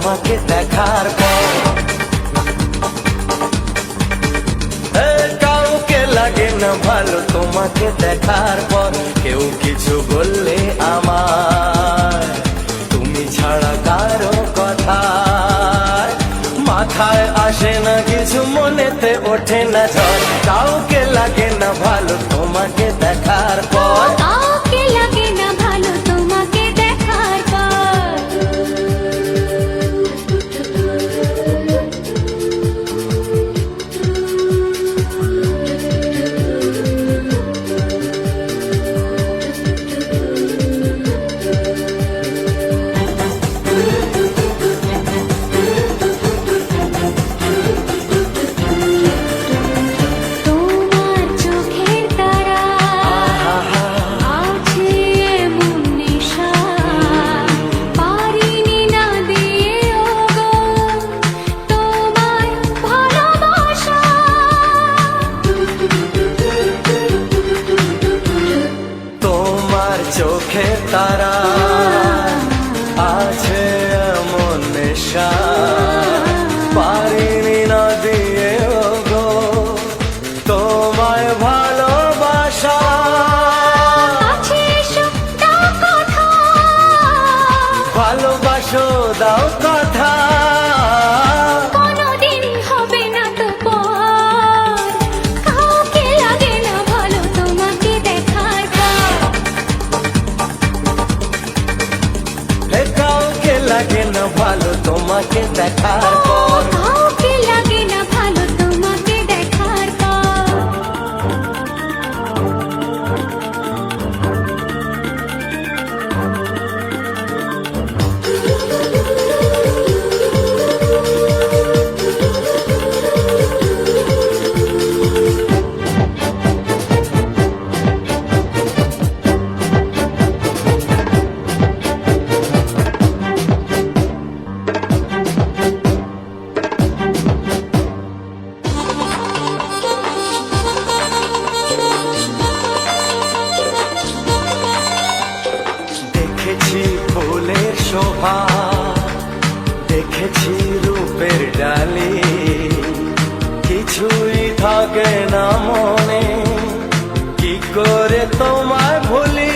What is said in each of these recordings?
তোমাকে দেখার পর। কাউকে লাগে না ভালো তোমাকে দেখার পর। কেউ কিছু বললে আমার তুমি ছাড়া কারো কথা মাথায় আসে না কিছু, মনেতে ওঠে না ঝড়। কাউকে লাগে না ভালো তোমাকে দেখার পর। কাউকে লাগে না ভালো তোমাকে দেখার পর। তোমার চোখের তারা আছে এমন নেশা, পারিনি না দিয়ে ওগো তোমায় ভালোবাসা। তোমার চোখে তারা আছে এমন নেশা, পারিনি না দিয়ে গো তোমায় ভালোবাসা। আছে এসো দাও কথা, ভালোবাসো দাও কথা, কোনোদিন হবে না তো পর। কাউকে লাগে না ভালো তোমাকে দেখার পর। কাউকে লাগে না ভালো তোমাকে দেখার পর। কাউকে লাগে না ভালো তোমাকে দেখার পর। দেখেছি ফুলের শোভা, দেখেছি রূপের ডালি, কিছুই থাকে না মনে, কি করে তোমায় ভুলি।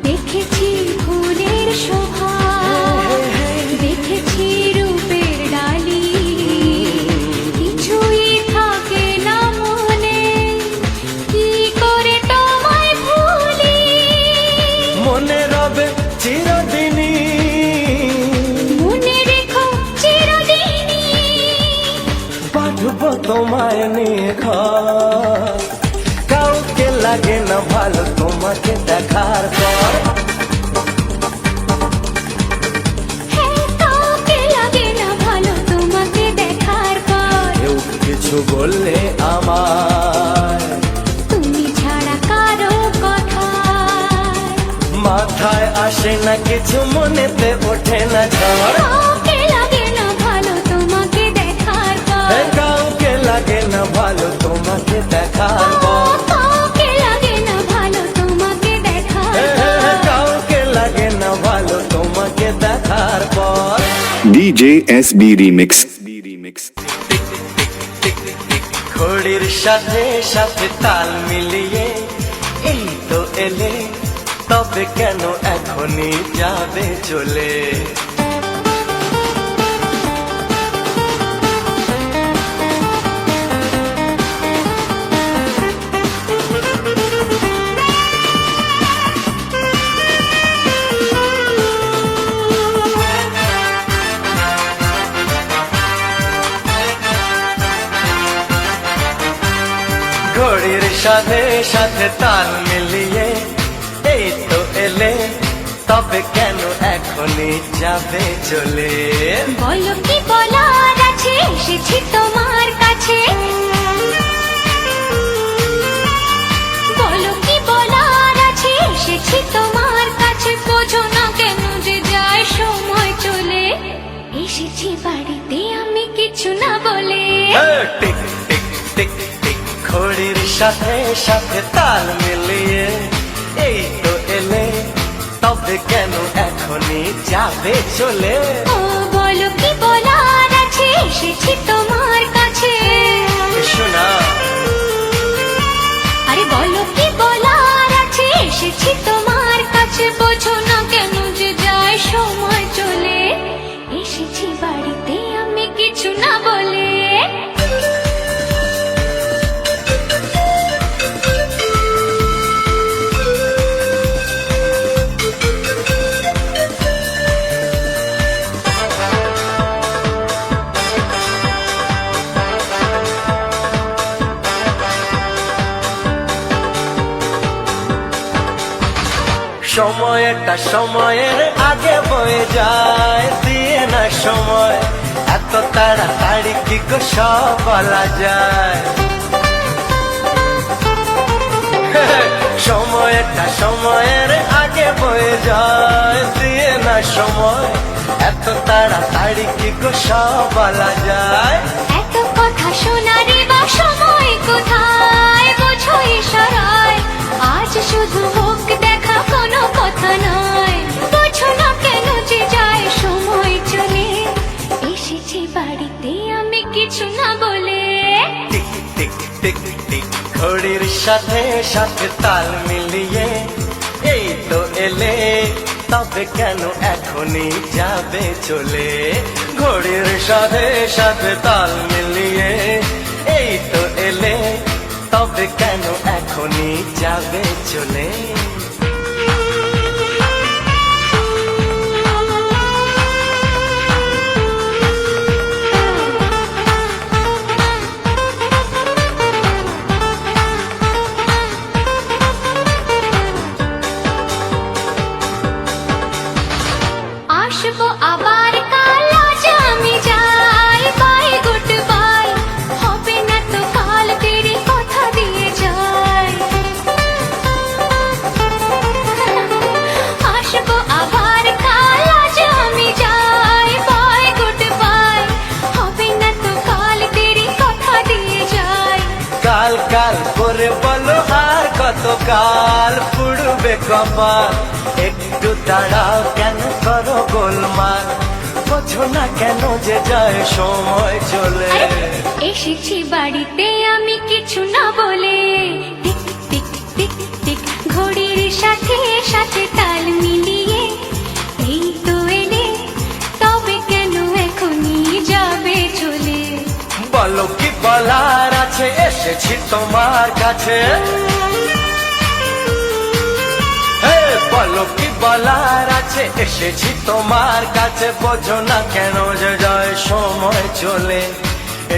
দেখেছি ফুলের শোভা, দেখেছি রূপের ডালি, কিছুই থাকে না মনে, কি করে তোমায় ভুলি। মনে রবে চিরদিনই, মনে রেখো চিরদিনই, বাঁধবো তোমায় নিয়ে ঘর। কাউকে লাগে না ভালো তোমাকে দেখার পর। হ্যাঁ কাউকে লাগে না ভালো তোমাকে দেখার পর। কেউ কিছু বললে আমার তুমি ছাড়া কারো কথা মাথায় আসে না কিছু, মনেতে ওঠে না ঝড়। কাউকে লাগে না ভালো তোমাকে দেখার পর। কাউকে লাগে না ভালো তোমাকে দেখার পর। কাউকে লাগে না ভালো তোমাকে দেখার পর। কাউকে লাগে না ভালো তোমাকে দেখার পর। DJ SB Remix. ঘড়ির সাথে সাথে তাল মিলিয়ে এই তো এলে, তবে কেন এখনই যাবে চলে। ঘড়ির সাথে সাথে তাল মিলিয়ে এই তো এলে, তবে কেন এখনই যাবে চলে। বলো কি বলার আছে, এসেছি তোমার কাছে। বলো কি বলার আছে, এসেছি তোমার কাছে। বোঝো না কেন যে যায় সময় চলে। এসেছি বাড়িতে আমি কিছু না বলে। টিক টিক টিক টিক ঘড়ির সাথে সাথে তাল মিলিয়ে এই তো এলে, যাবে চলে। ও বলো কি বলার আছে, এসেছি তোমার কাছে। শোনা আরে বলো কি বলার আছে, এসেছি তোমার কাছে। বোঝো না কেন যে যায় সময় চলে, এসেছি বাড়িতে আমি কিছু না বলে। সময়টা সময়ের আগে বয়ে যায়, দিয়ে না সময় এত তাড়াতাড়ি কি গো সব বলা যায়। সময়টা সময়ের আগে বয়ে যায়, দিয়ে না সময় এত তাড়াতাড়ি কি গো সব বলা যায়। এত কথা শোনারে বা সময় কোথায়, বোঝো ইশারায় আজ শুধু মুখ দেখা, কোনো কথা নয়। বোঝো না কেন যে যায় সময় চলে, এসেছি বাড়িতে আমি কিছু না বলে। টিক টিক টিক টিক ঘড়ির সাথে সাথে তাল মিলিয়ে এই তো এলে, তবে কেন এখনই যাবে চলে। ঘড়ির সাথে সাথে তাল মিলিয়ে এই তো এলে, তবে কেন এখনই যাবে চলে। আসবো আবার কাল, আজ আমি যাই, বাই গুড বাই। হবে না তো কাল, তেরি কথা দিয়ে যাই। আসবো আবার কাল, আজ আমি যাই, বাই গুড বাই। হবে না তো কাল, তেরি কথা দিয়ে যাই। কাল কাল করে বলো আর কত কাল পুড়বে কপাল, একটু দাঁড়াও কেন করো গোলমাল। বোঝো না কেন যে যায় সময় চলে। আরে, এসেছি বাড়িতে আমি কিছু না বলে। টিক টিক টিক টিক ঘড়ির সাথে সাথে তাল মিলিয়ে এই তো এলে, তবে কেন এখনই যাবে চলে। বলো কি বলার আছে, এসেছি তোমার কাছে। হে, বলো কি বলার আছে, এসেছি তোমার কাছে। বোঝো না কেন যে যায় সময় চলে,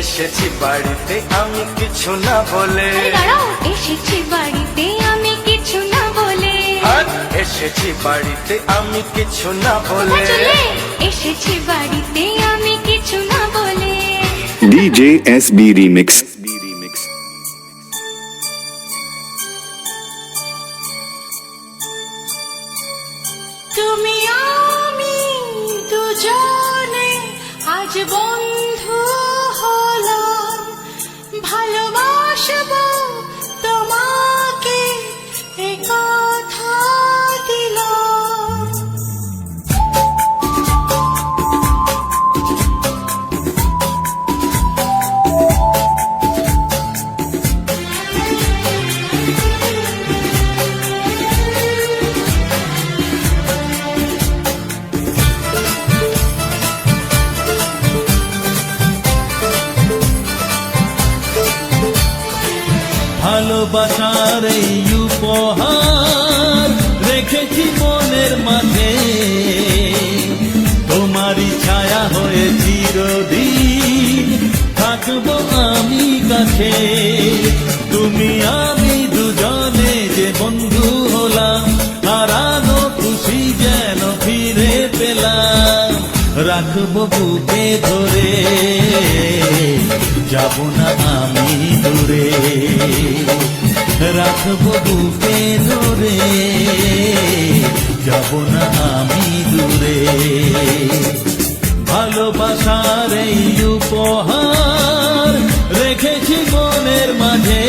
এসেছি বাড়িতে আমি কিছু না বলে। আরে দাঁড়াও, এসেছি বাড়িতে আমি কিছু না বলে। আর এসেছি বাড়িতে আমি কিছু না কোথায় বলে। চলে? এসেছি বাড়িতে আমি কিছু না বলে। DJ SB Remix. তুমি আমি দুজনে আজ বন্ধু হলাম, ভালোবাসবো তোমাকে এ কথা দিলাম। ভালোবাসার এই উপহার রেখেছি মনের মাঝে, তোমারই ছায়া হয়ে চিরদিন থাকবো আমি কাছে। তুমি আমি দুজনে যে বন্ধু হলাম, হারানো খুশি যেন ফিরে পেলাম। রাখবো বুকে ধরে, যাব না আমি দূরে। রাখবো বুকে ধরে, যাব না আমি দূরে। ভালোবাসার এই উপহার রেখেছি মনের মাঝে,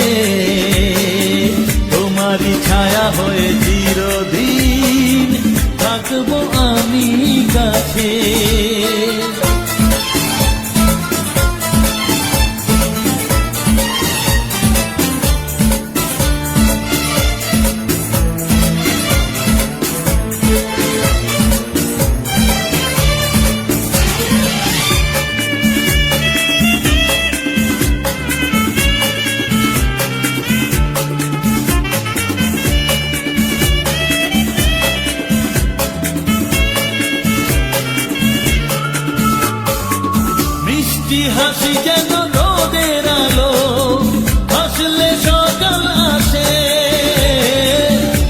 তোমারই ছায়া হয়ে চিরদিন থাকবো আমি কাছে। মিষ্টি হাসি যেন রোদের আলো, হাসলে সকাল আসে।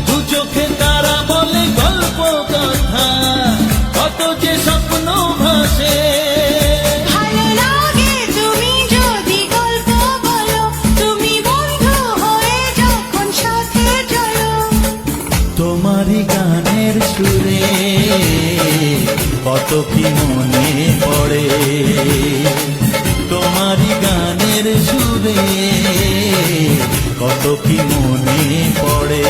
দু চোখে তারা বলে গল্প কথা, কত যে স্বপ্ন ভাসে। ভালো লাগে তুমি যদি গল্প বলো, তুমি বন্ধু হয়ে যখন সাথে চলো। তোমারই গানের সুরে কত কি মনে পড়ে, তোমারই গানের সুরে কত কি মনে পড়ে।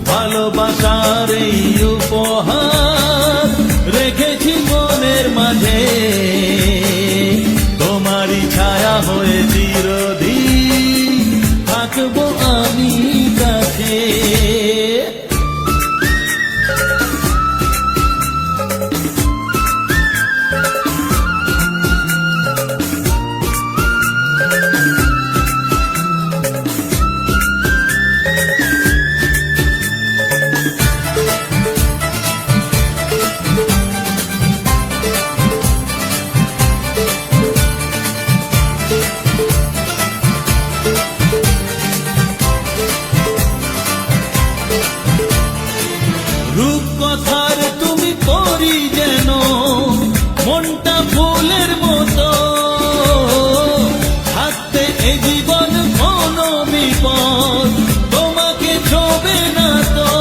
ভালোবাসার এই উপহার রেখেছি মনের মাঝে, তোমারই ছায়া হয়ে চিরদিন থাকবো আমি কাছে। রূপকথার তুমি পরি যেন, মনটা ফুলের মতো। থাকতে এ জীবন কোনো বিপদ তোমাকে ছোবে না তো।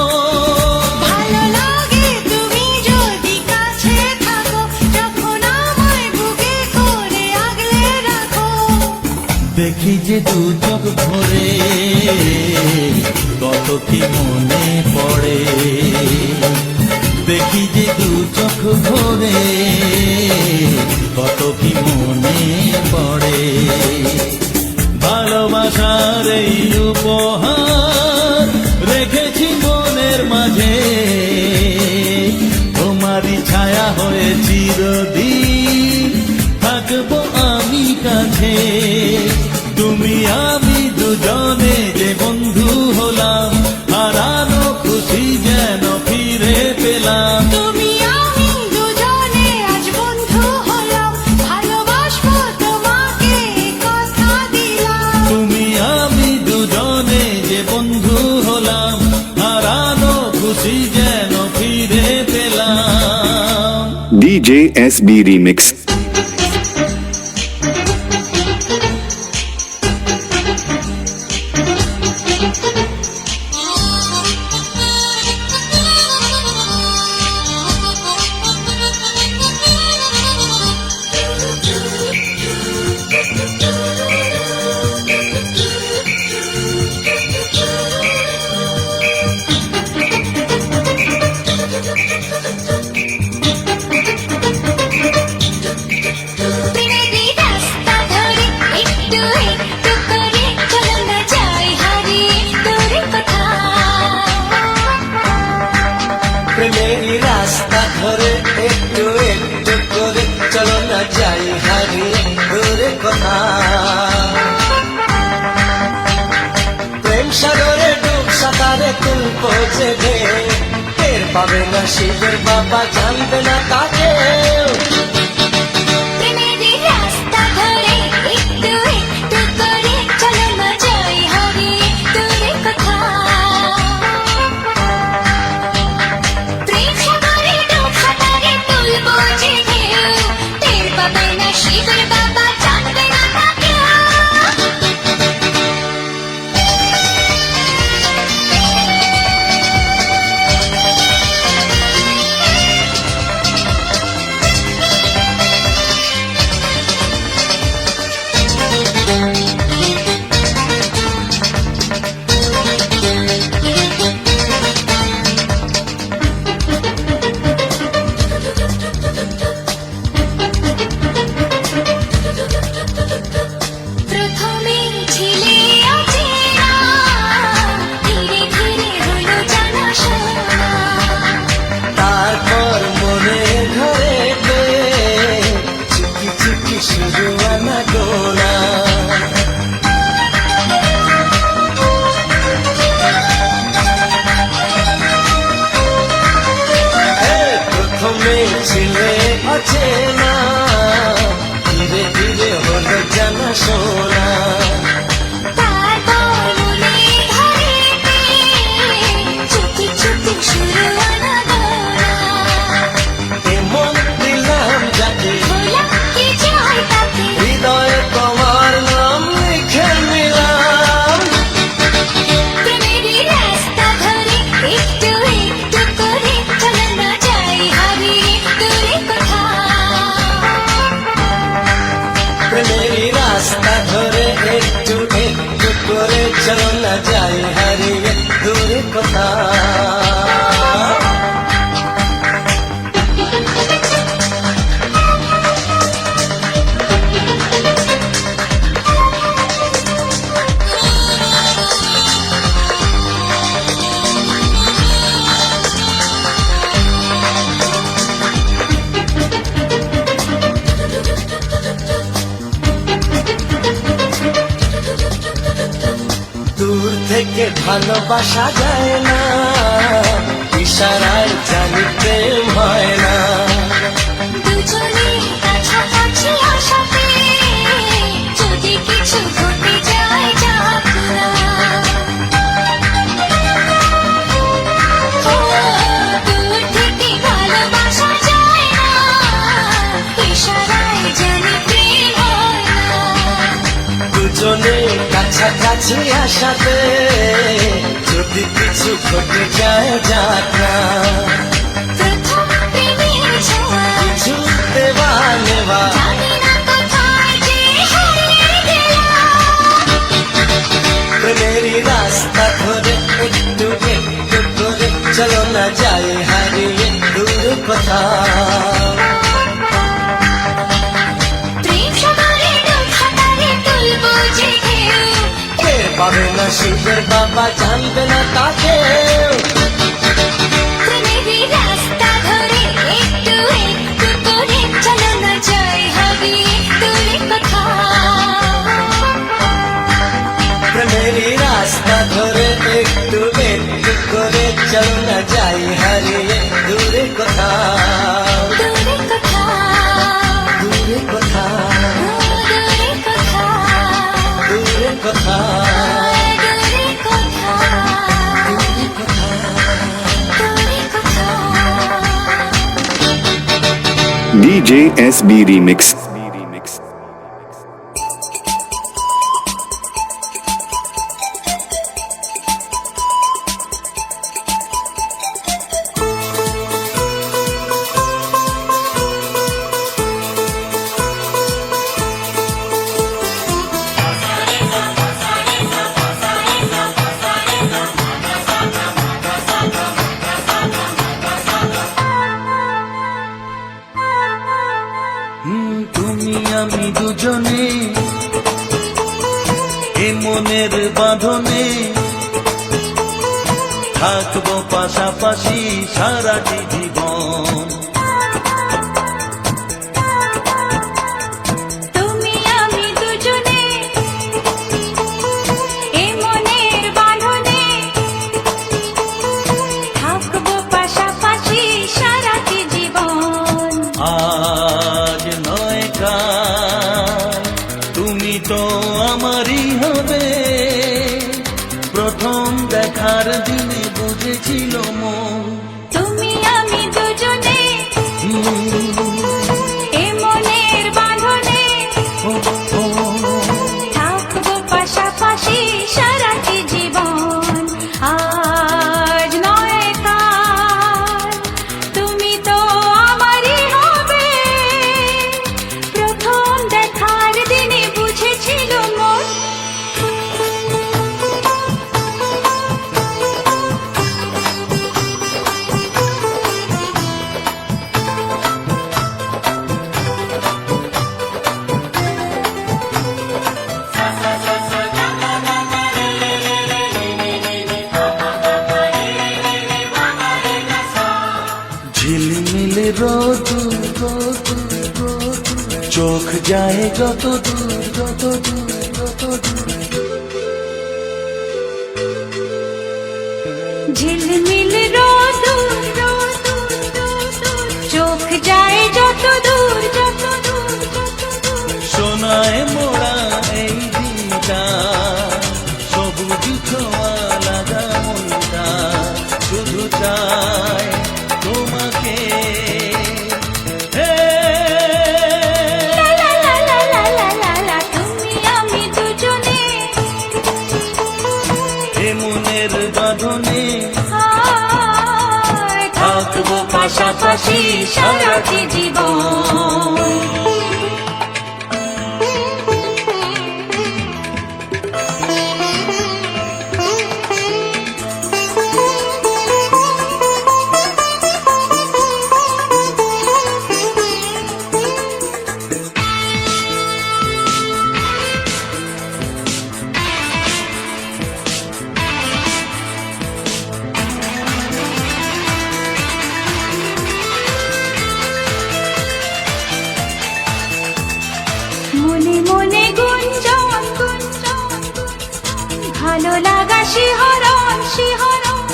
ভালো লাগে তুমি যদি কাছে থাকো, যখন আমায় বুকে করে আগলে রাখো। দেখি যে দু চোখ ভরে কত কি মনে পড়ে, দেখি যে দু চোখ ভরে কত কি মনে পড়ে। ভালোবাসার এই উপহার রেখেছি মনের মাঝে, তোমারই ছায়া হয়ে চিরদিন থাকবো আমি কাছে। তুমি আমি দুজনে যে বন্ধু হলাম, হারানো খুশি যেন ফিরে পেলাম। তুমি আমি দুজনে আজ বন্ধু হলাম, ভালোবাসবো তোমাকে কথা দিলাম। তুমি আমি দুজনে যে বন্ধু হলাম, হারানো খুশি যেন ফিরে পেলাম। DJ SB Remix. প্রেমেরই রাস্তা ধরে একটু একটু করে চলো না যাই হারিয়ে তোর কথা। প্রেমেরই রাস্তা ধরে একটু একটু করে চলো না যাই হারিয়ে দূরে কথা। প্রেম সাগরে ডুব সাঁতারে তুলবো যে ঢেউ, টের পাবে না শিবের বাবা, জানবে না কাকে। প্রেমেরই রাস্তা ধরে একটু একটু করে চলো না যাই হারিয়ে তোর কথা। প্রেম সাগরে ডুব সাঁতারে তুলবো যে ঢেউ, টের পাবে না শিবের বাবা, জানবে না কাকে। চেনা, ধীরে ধীরে হলো জানা শোনা। তারপর মনে ধরেতে চুপি চুপি শুরু আনাগোনা। এমন দিলাম যাকে হলাম কি চাই তাকে, হৃদয়ে তোমার নাম লিখে নিলাম। প্রেমেরই রাস্তা ধরে একটু একটু করে চলে না যাই হারিয়ে দূরে কোথাও। প্রেমেরই রাস্তা ধরে একটু একটু করে চলো না যাই হারিয়ে দূরে কোথাও। দূর থেকে ভালোবাসা যায় না, ইশারায় জানি প্রেম হয় না। দুজনে কাছাকাছি আসাতে যদি কিছু ঘটে যায় যাক না। ও, দূর থেকে ভালোবাসা যায় না, ইশারায় জানি প্রেম হয় না। দুজনে কাছাকাছি আসাতে যদি কিছু ঘটে যায় যাক না। প্রথম প্রেমের ছোঁয়া, কিছু দেওয়া নেওয়া, জানি না কোথায় যে হারিয়ে গেলাম। প্রেমেরই রাস্তা ধরে একটু একটু করে চলো না যাই হারিয়ে দূরে কোথাও। প্রেম সাগরে ডুব সাঁতারে তুলবো যে ঢেউ, টের পাবে না সুখের বাবা, জানবে না তাকেও। প্রেমেরই রাস্তা ধরে একটু একটু করে চলো না যাই হারিয়ে দূরে কোথাও। প্রেমেরই রাস্তা ধরে একটু একটু করে চলো না যাই হারিয়ে দূরে কোথাও। দূরে কোথাও, দূরে কোথাও, দূরে কোথাও, দূরে কোথাও, দূরে কোথাও, দূরে কোথাও। দূরে কোথাও। DJ SB Remix. তুমি আমি দুজনে এ মনের বাঁধনে থাকবো পাশাপাশি সারাটি জীবন। তুমি আমি দুজনে এ মনের বাঁধনে থাকবো পাশাপাশি সারাটি জীবন। আজ নয় কাল তুমি তো আমারই হবে, প্রথম দেখার দিনে বুঝেছিল মন। তুমি আমি দুজনে এ মনের বাঁধনে ও, ও, থাকবো পাশাপাশি সারাটি জীবন। আজ নয় কাল তুমি তো আমারই হবে, প্রথম দেখার দিনে বুঝেছিল মন। ঝিলমিল রোদ চোখ যায় যত দূর যত দূর যত দূর। ঝিলমিল রোদ চোখ যায় যত দূর হায়, থাকবো পাশাপাশি সারাটি জীবন। মনে মনে গুঞ্জন গুঞ্জন, ভালো লাগা শিহরণ শিহরণ।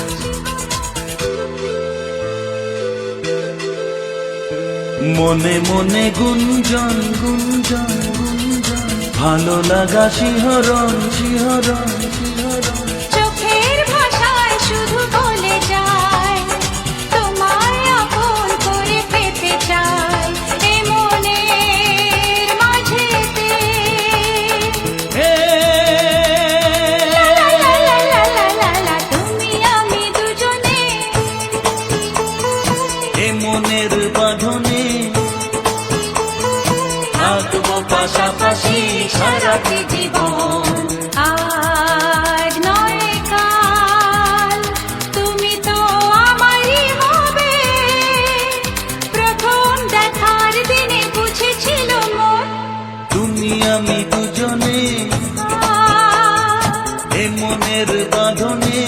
মনে মনে গুঞ্জন গুঞ্জন গুঞ্জন, ভালো লাগা শিহরণ শিহরণ শিহরণ। চোখের ভাষায় শুধু বলে যায়, তোমায় আপন করে পেতে চাই এ মনের মাঝেতে। লা লা লা লা লা লা লা, তুমি আমি দুজনে এ মনের বাঁধনে থাকবো পাশাপাশি সারাটি জীবন। আজ নয় কাল তুমি তো আমারই হবে, প্রথম দেখার দিনে বুঝেছিল মন। তুমি আমি দুজনে এ মনের বাঁধনে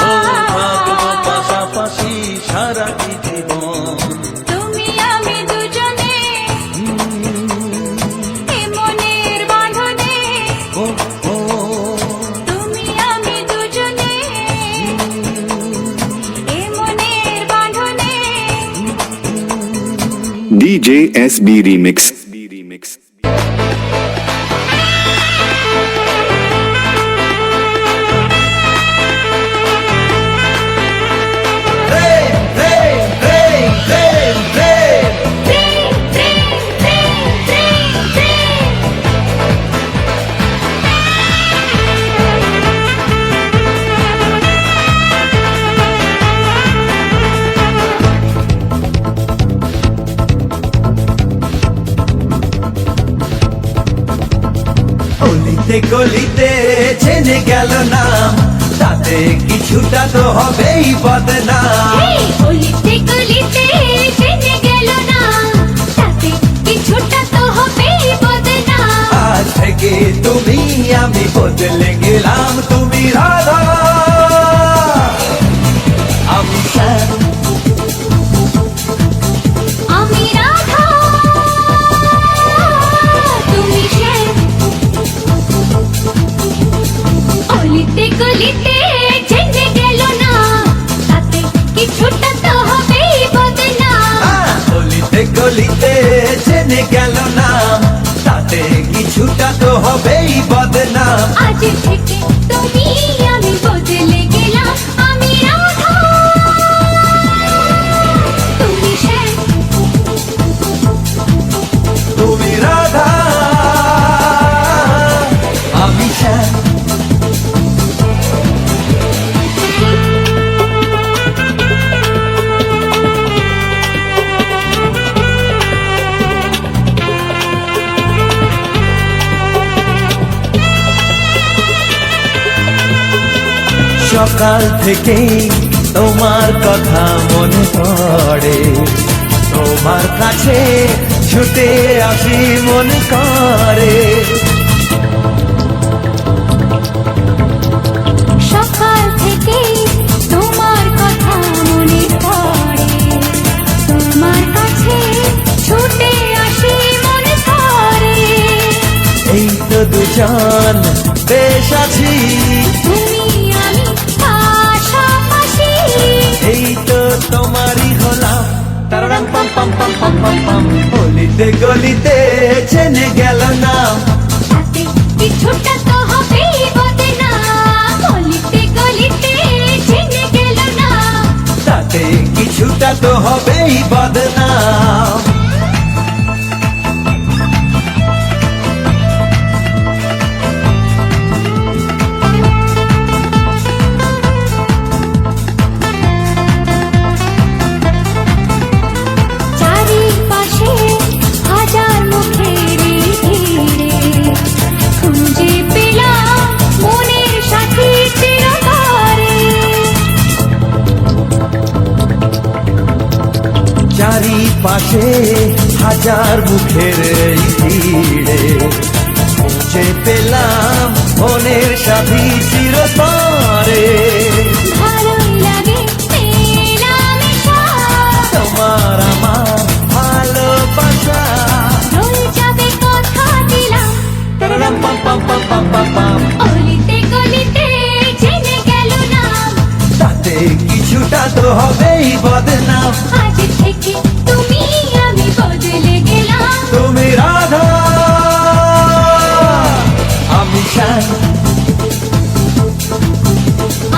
ও থাকবো পাশাপাশি সারাটি জীবন। তুমি আমি দুজনে এ মনের বাঁধনে, ও ও তুমি আমি দুজনে এ মনের বাঁধনে। DJ SB Remix. প্রেম প্রেম প্রেম প্রেম প্রেম প্রেম প্রেম প্রেম প্রেম প্রেম। গলিতে গলিতে জেনে গেল না, তাতে কিছুটা তো হবেই বদনাম। এই গলিতে গলিতে জেনে গেল না, তাতে কিছুটা তো হবেই বদনাম। আজ থেকে তুমি আমি বদলে গেলাম, তুমি রাধা আমি শ্যাম। আমি রাধা, তুমি শ্যাম। গলিতে গলিতে জেনে গেল না, তাতে কিছুটা তো হবেই বদনাম। গলিতে গলিতে জেনে গেল না, তাতে কিছুটা তো হবেই বদনাম। আজ থেকে তুমি আমি বদলে গেলাম, আমি রাধা তুমি শ্যাম। তুমি রাধা আমি শ্যাম। সকাল থেকেই তোমার কথা মনে পড়ে, তোমার কাছে ছুটে আসি মন করে। সকাল থেকে তোমার কথা মনে পড়ে, তোমার কাছে ছুটে আসি মনে করে। এই তো দুজন বেশ আছি, তুমি আমি পাশাপাশি। এই তো তোমারই হলাম। তারারাম পাম পাম পাম পাম পাম পাম। গলিতে গলিতে জেনে গেল না, তাতে কিছুটা তো হবেই বদনাম। গলিতে গলিতে জেনে গেল না, তাতে কিছুটা তো হবেই বদনাম। পাশে হাজার মুখের এই ভিড়ে খুঁজে পেলাম মনের সাথী চিরতরে। ভালোই লাগে মেলামেশা, তোমার আমার ভালোবাসা। রয়ে যাবে কথা দিলাম। তারারাম পাম পাম পাম পাম পাম পাম। অলিতে গলিতে জেনে গেল না, তাতে কিছুটা তো হবেই বদনাম। আজ থেকে তুমি আমি বদলে গেলাম। তুমি রাধা আমি শ্যাম,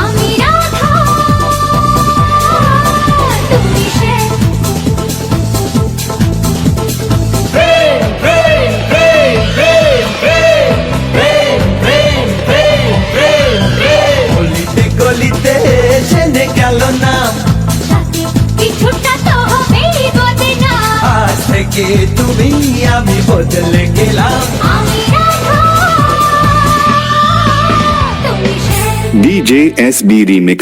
আমি রাধা তুমি সে। প্রেম প্রেম প্রেম প্রেম প্রেম প্রেম প্রেম প্রেম প্রেম প্রেম। গলিতে গলিতে জেনে গেল না, তাতে কিছুটা তো হবেই বদনাম। আজ থেকে তুমি আমি বদলে গেলাম। আমি রাধা তুমি সে। DJ SB Remix